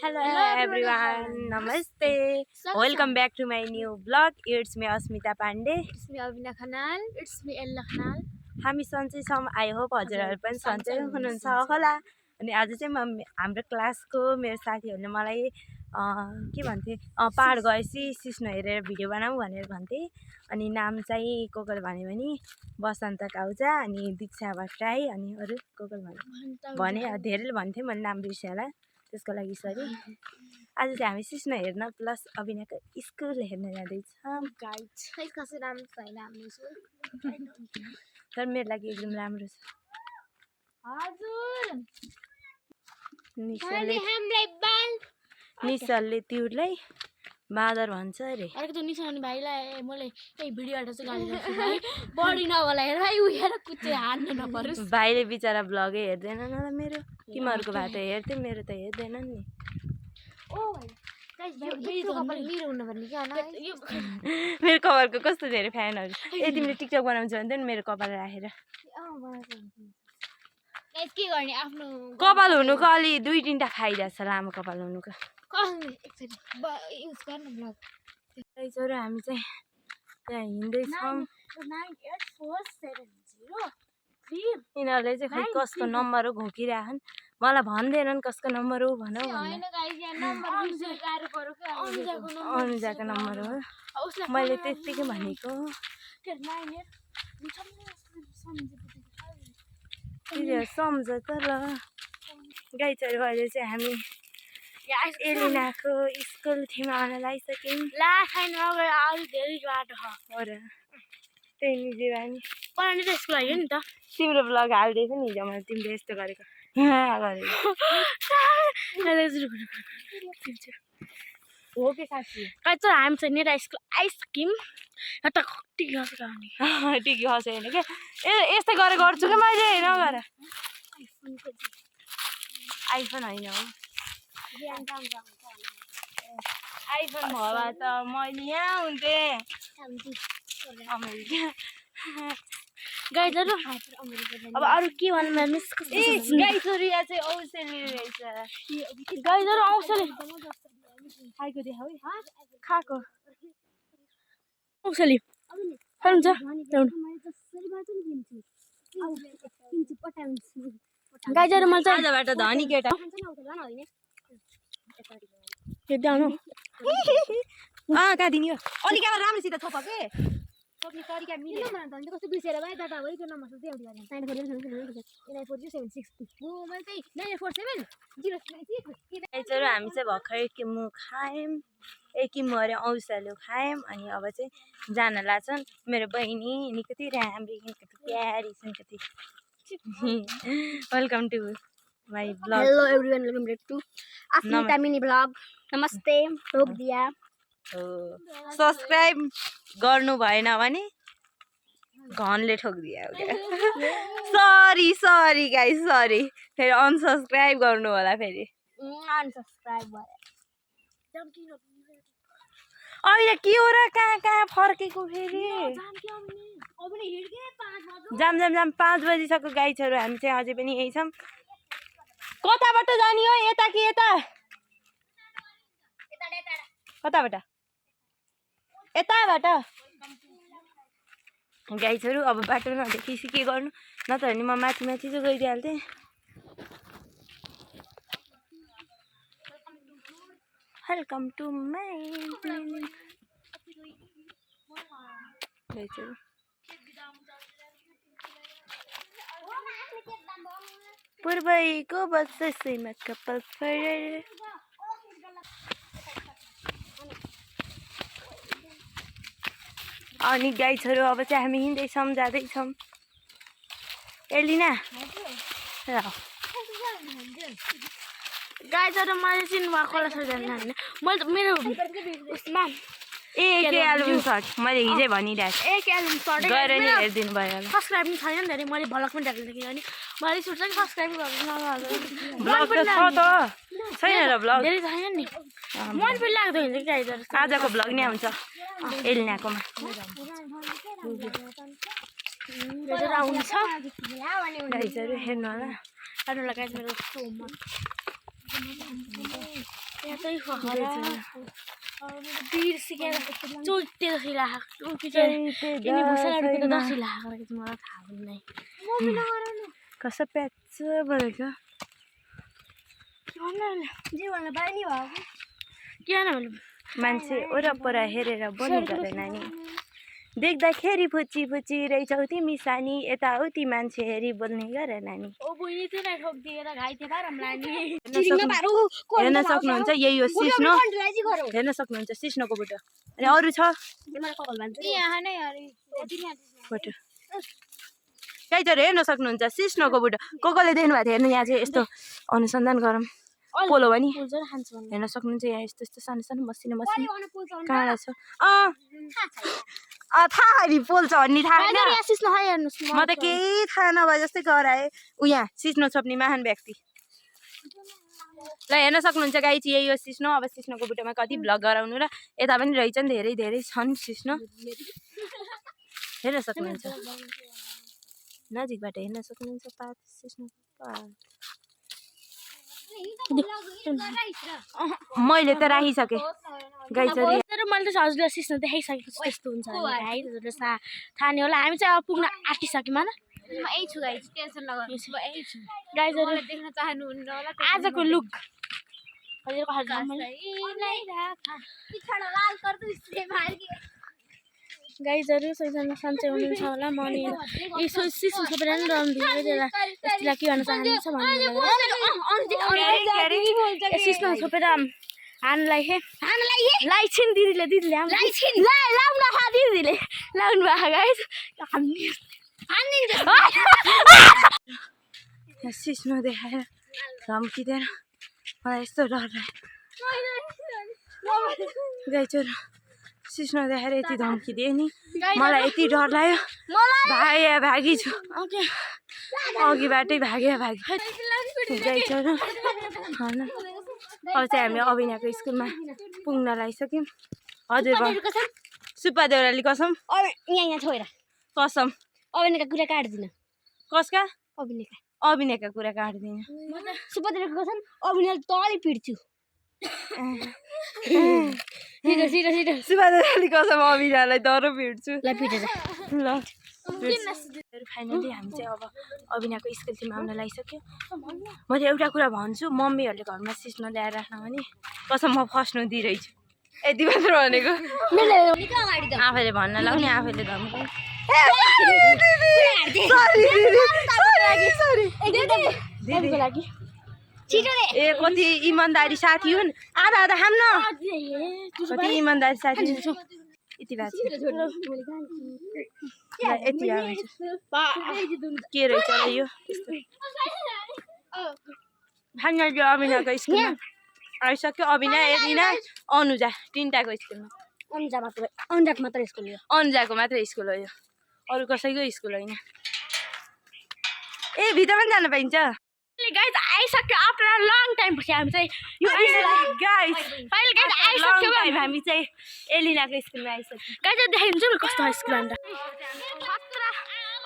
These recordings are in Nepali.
Hello everyone, Namaste. Welcome back to my new vlog. It's me Asmita Pandey. It's me Alvina Khanal. It's me Ella Khanal. हामी सन्चै छौँ. आई होप हजुरहरू पनि सन्चै हुनुहुन्छ होला. अनि आज चाहिँ हाम्रो क्लासको मेरो साथीहरूले मलाई के भन्थे पहाड गएपछि सिस्नो हेरेर भिडियो बनाऊ भनेर भन्थे. अनि नाम चाहिँ कोकल भन्यो भने बसन्त काउजा अनि दीक्षा भट्टराई अनि अरू कोकल भने धेरैले भन्थे मैले नाम बिर्सेँ होला त्यसको लागि सरी. आज चाहिँ हामी सिस्नो हेर्न प्लस अभिनयको स्कुल हेर्न जाँदैछौँ. तर मेरो लागि एकदम राम्रो छ. निशलले तिउरलाई बाँदर भन्छ अरे. अर्को त निशानी भाइलाई मैले यही भिडियोबाट चाहिँ गाली गर्छु भाइ. बढी नहोला हेर भाइ उयो कुच्चे हान्न नपरोस्. भाइले बिचरा ब्लगै हेर्दैनन् होला मेरो. तिमीहरूको भए त हेर्थ्यो मेरो त हेर्दैनन् नि. मेरो कपालको कस्तो धेरै फ्यानहरू. ए तिमीले टिकटक बनाउँछ भने त मेरो कपाल राखेर के गर्ने आफ्नो कपाल हुनुको अलि 2-3टा फाइदा छ लामो कपाल हुनुको. युज गर्न ब्लग छोरो हामी चाहिँ त्यहाँ हिँड्दैछौँ. यिनीहरूले चाहिँ खै कसको नम्बर हो घोकिरहेछन्. मलाई भन्दैनन् कसको नम्बर हो भनौ भनेर. अनुजाको नम्बर हो. मैले त्यतिकै भनेको. सम्झ त ल गाई छोरी अहिले चाहिँ हामी एलिनाको स्कुल थिमा आउन लागिसक्यौँ. धेरै बाटो हो र त्यही निजी बानी पढ्ने त स्कुल आयो नि त. तिम्रो ब्लग हालिदिएको नि हिजो मैले तिमीले यस्तो गरेको हो कि साँच्ची. तर हामी चाहिँ नेरा स्कुल आइसक्यौँ. त टिकी हँसेर आउने टिकी हँसे होइन क्या. यस्तै गरेर गर्छु क्या मैले नगर. आइफोन होइन हो. आइफोन भए त मैले यहाँ हुन्थेँ अमेरिका. गाईहरू अब अरू के भन्नु मिस गाई छोरी यहाँ चाहिँ औषली रहेछ. गाईहरू औषली खाएको देखाऊ है. खाएको औषली हुन्छ. गाईहरू मैले चाहिँ आजबाट धनी केटा हेर्दाउनु कहाँ दिने हो. अलिक अब राम्रोसित थोप के कस्तो बिर्सेर भाइ दादा हो त्यो नम्बर हामी चाहिँ भर्खरै किमु खायौँ. किमु अरे औषलो खायौँ. अनि अब चाहिँ जान लाग्छन्. मेरो बहिनी नि कति राम्री कति प्यारी छन् कति. Welcome to my blog. Hello everyone welcome back to Asmita mini blog. नमस्ते रोक दिया. सब्सक्राइब गर्नु भएन भने घनले ठोकिदियो क्या. Sorry guys sorry. फेरि अनसब्सक्राइब गर्नु होला. फेरि अनसब्सक्राइब अहिले के हो र कहाँ फर्केको फेरि. जाम 5 बजिसक्यो गाई छोरो. हामी चाहिँ अझै पनि यही छौँ. कताबाट जाने हो. यता कि यता कताबाट यताबाट गाई छोरो. अब बाटो नदेखिसी के गर्नु. नत्र भने म माथि चाहिँ गइदिइहाल्थेँ. वेलकम टु माई गाई छोरो. पूर्वैको बसैमा कपाल फरेर अनि गाई छोरो अब चाहिँ हामी हिँड्दैछौँ जाँदैछौँ. एलिना गाईहरू मैले चिन्नु भएको होइन. मैले मेरो उसमा एक एल्बम सर्ट मैले हिजै भनिरहेको एक एल्बम सर्ट गएर नि हेरिदिनु भयो होला. सब्सक्राइब पनि छैन धेरै. मैले भ्लग पनि राखेको थिएँ अनि मैले सोच्छ कि सब्सक्राइब ब्लग त छ त छैन र ब्लग धेरै छैन नि. मन पनि लाग्दो हुन्छ कि गाईहरू. आजको ब्लग नै आउँछ एलिनाकोमा. आउँछ गाईहरू हेर्नु होला. हेर्नु होला गाइज मेरो यहाँ चाहिँ बिर्सिकेर चोटे जस्तो लाग्यो चोटी चाहिँ भुसाडको त दसैँ लागेको चाहिँ मलाई थाहा पनि नै कसो प्याच भनेको जे भन्नु बानी भएको किन भने मान्छे वरपर हेरेर बोल्नु गरेन नि देख्दाखेरि फुची फुची रहेछौ तिमी सानी यताउति मान्छे हेरी बोल्ने गरेन नि ओ बहिनी थियो नि ठोकिदिएर घाइते पारम लानी हेर्न सक्नुहुन्छ यही हो सिस्नो हेर्न सक्नुहुन्छ सिस्नोको बुटो अनि अरू छ यहाँ नै फोटो गाइजहरू हेर्न सक्नुहुन्छ सिस्नोको बुटो कसले देख्नु भएको थियो हेर्नु यहाँ चाहिँ यस्तो अनुसन्धान गरौँ पोलो भने हेर्न सक्नुहुन्छ यहाँ यस्तो यस्तो सानो सानो मसिनो मसिनो काँडा छ थाहा नि पोल्छ भन्ने थाहा छैन म त केही थाहा नभए जस्तै गराएँ ऊ यहाँ सिस्नो छोप्ने महान व्यक्ति ल हेर्न सक्नुहुन्छ गाई चाहिँ यही हो सिस्नो अब सिस्नोको बुटोमा कति भ्लग गराउनु र यता पनि रहेछन् धेरै धेरै छन् सिस्नो हेर्न सक्नुहुन्छ नजिकबाट हेर्न सक्नुहुन्छ पात सिस्नो मैले त राखिसकेँ गाई चाहिँ मैले त हजुरलाई सिस्नो देखाइसकेको छु यस्तो हुन्छ है थाहा नै होला हामी चाहिँ अब पुग्न आँटिसक्यौँ होइन यही छु गाइस टेन्सन नगर्नुहोस् म यही छु गाइजहरू देख्न चाहनुहुन्न होला आजको लुक हजुरको पिछाडा लाल गर्दै स्प्रे मार्के गाइजहरू सबैजना सन्चै हुनुहुन्छ होला म नि यसो सिस्नो छोपेर नि रम्दिएर यसलाई के गर्न चाहनुहुन्छ भन्नु सिस्नो छोपेर हानलाई हे लाइछिन दिदीले लाउनु खा दिदीले लाउनु भएको गाइज सिस्नो देखाएर धम्किँदैन मलाई यस्तो डर लाग्यो गाइजहरू सिस्नो देखाएर यति धम्किदिए नि मलाई यति डर लाग्यो भागी छु अघिबाटै भागी गाइजहरू अब चाहिँ हामी अभिनयको स्कुलमा पुग्न लागिसक्यौँ हजुर सुब्बा देउराली कसम यहाँ छोएर कसम अभिनयका कुरा काट्दिनँ कसका अभिनयका अभिनयका कुरा काट्दिनँ सुब्बादेउराको कसम अभिनय तलै पिट्छु सुब्बा देउराली कसम अभिनयलाई डर पिट्छु ल पिटेर ल फाइनली हामी चाहिँ अब अभिनयको स्कुल टिममा आउन लागिसक्यो मैले एउटा कुरा भन्छु मम्मीहरूले घरमा सिस्नो ल्याएर राख्न भने कसम म फस्नु दिइरहेछु यति मात्र भनेको आफैले भन्न लाग्ने आफैले धम्काउने ए कति इमान्दारी साथी हुन् आधा आधा खाम न कति इमान्दारी साथी यति भएको यति के रहेछ यो फाइनल यो अभिनयको स्कुलमा आइसक्यो अभिनय एलिना अनुजा तिनटाको स्कुलमा अनुजाको मात्रै स्कुल हो यो अरू कसैको स्कुल होइन ए भित्र पनि जान पाइन्छ गाइस आइसक्यो आफ्टर लङ टाइम पछि हामी चाहिँ यो गाइस फाइनल गाइस आइसक्यो हामी चाहिँ एलिनाको स्कुलमा आइसक्यो गाइस देखाइदिन्छु नि कस्तो स्कुल अन्त खतरा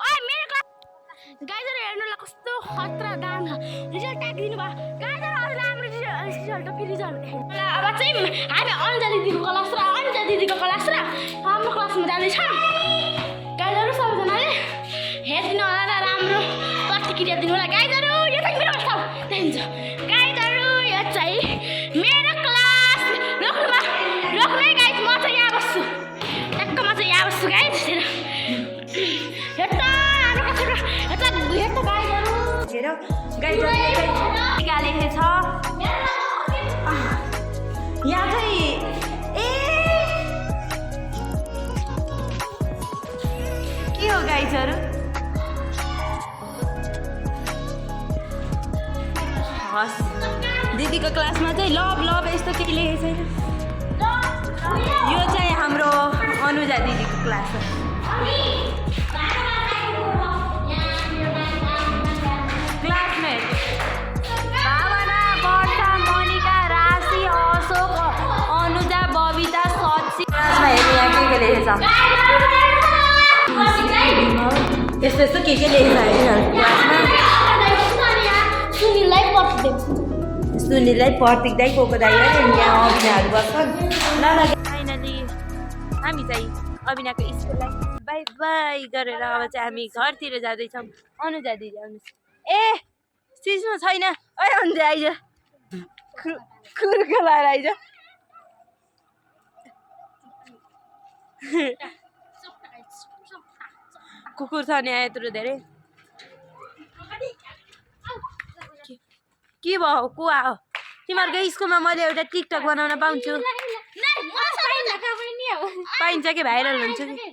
ओइ मेरो गाइजहरु हेर्नुलाई कस्तो खतरा दाम रिजल्ट ट्याग दिनु भयो गाइजहरु हाम्रो रिजल्ट फेरि रिजल्ट देखाइदिनु अब चाहिँ हामी अन्जा दिदीको क्लास र अन्जा दिदीको क्लास र हाम्रो क्लासमा जाँदै छौं गाइजहरु सबैजनाले हेर्दिनु होला र राम्रो प्रतिक्रिया दिनु होला गाइजहरु यो चाहिँ मेरो ठाउँ देख्नुहुन्छ गाइजहरु यो चाहिँ मेरो क्लास रोक्नुमा गाइज म चाहिँ यहाँ बस्छु टक्क म चाहिँ यहाँ बस्छु गाइज निकालेको छ यहाँ चाहिँ के हो गाइजहरु हस् दिदीको क्लासमा चाहिँ लभ लभ यस्तो केही लेखेको छैन यो चाहिँ हाम्रो अनुजा दिदीको क्लास हो यस्तो यस्तो के लेखेछ सुनिललाई प्रतीक दाई कोको दाई अनि यहाँ अभिनाहरू बस्छन् ल ल फाइनली हामी चाहिँ अभिनाको स्कुललाई बाई बाई गरेर अब चाहिँ हामी घरतिर जाँदैछौँ अनुजा दिदी आउनुहोस् ए सिस्नु छैन ओइ अन्जे आइज खुर्को लाएर आइज कुकुर छ नि यत्रो धेरै के भयो को आयो तिमीहरूको स्कुलमा मैले एउटा टिकटक बनाउन पाउँछु पाइन्छ कि भाइरल हुन्छ कि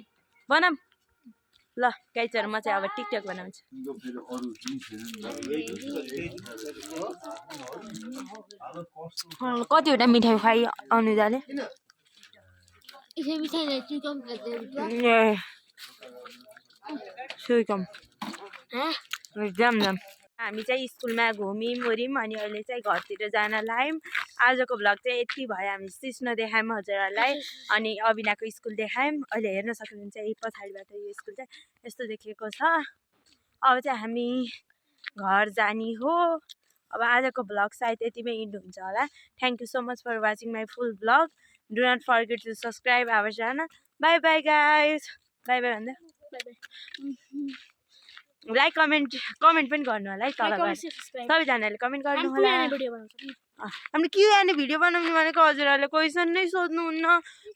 बनाऊँ ल गाइजहरू म चाहिँ अब टिकटक बनाउँछु कतिवटा मिठाई खुवाइ अनुजाले सुइकम जाम जाम हामी चाहिँ स्कुलमा घुम्यौँ ओर्यौँ अनि अहिले चाहिँ घरतिर जान लाग्यौँ आजको भ्लग चाहिँ यति भयो हामी सिस्नो देखायौँ हजुरहरूलाई अनि अभिनाको स्कुल देखायौँ अहिले हेर्न सक्नुहुन्छ यही पछाडिबाट यो स्कुल चाहिँ यस्तो देखिएको छ अब चाहिँ हामी घर जाने हो अब आजको भ्लग सायद यतिमै इन्ड हुन्छ होला thank you so much for watching my full vlog do not forget to subscribe our channel bye bye guys bye bye भन्दा लाइक कमेन्ट पनि गर्नु होला है तल सबैजनाले कमेन्ट गर्नु होला हामीले क्युएनए भिडियो बनाउने भनेको हजुरहरूले क्वेसन नै सोध्नुहुन्न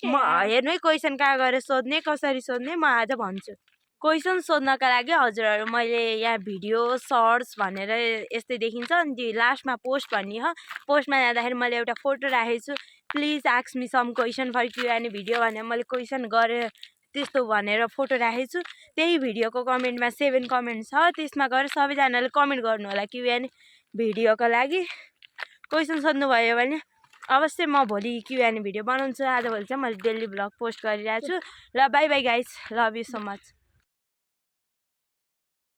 म हेर्नु है क्वेसन कहाँ गएर सोध्ने कसरी सोध्ने म आज भन्छु क्वेसन सोध्नका लागि हजुरहरू मैले यहाँ भिडियो सर्ट्स भनेर यस्तै देखिन्छ अनि लास्टमा पोस्ट भन्ने हो पोस्टमा जाँदाखेरि मैले एउटा फोटो राखेको छु please ask me some question for QnA video भनेर मैले क्वेसन गरेर त्यस्तो भनेर फोटो राखेको छु त्यही भिडियोको कमेन्टमा 7 कमेन्ट छ त्यसमा गएर सबैजनाले कमेन्ट गर्नु होला क्युएनए भिडियोको लागि क्वेसन सोध्नुभयो भने अवश्य म भोलि क्युएनए भिडियो बनाउँछु आजभोलि चाहिँ मैले डेली भ्लग पोस्ट गरिरहेको छु ल by bye guys love you so much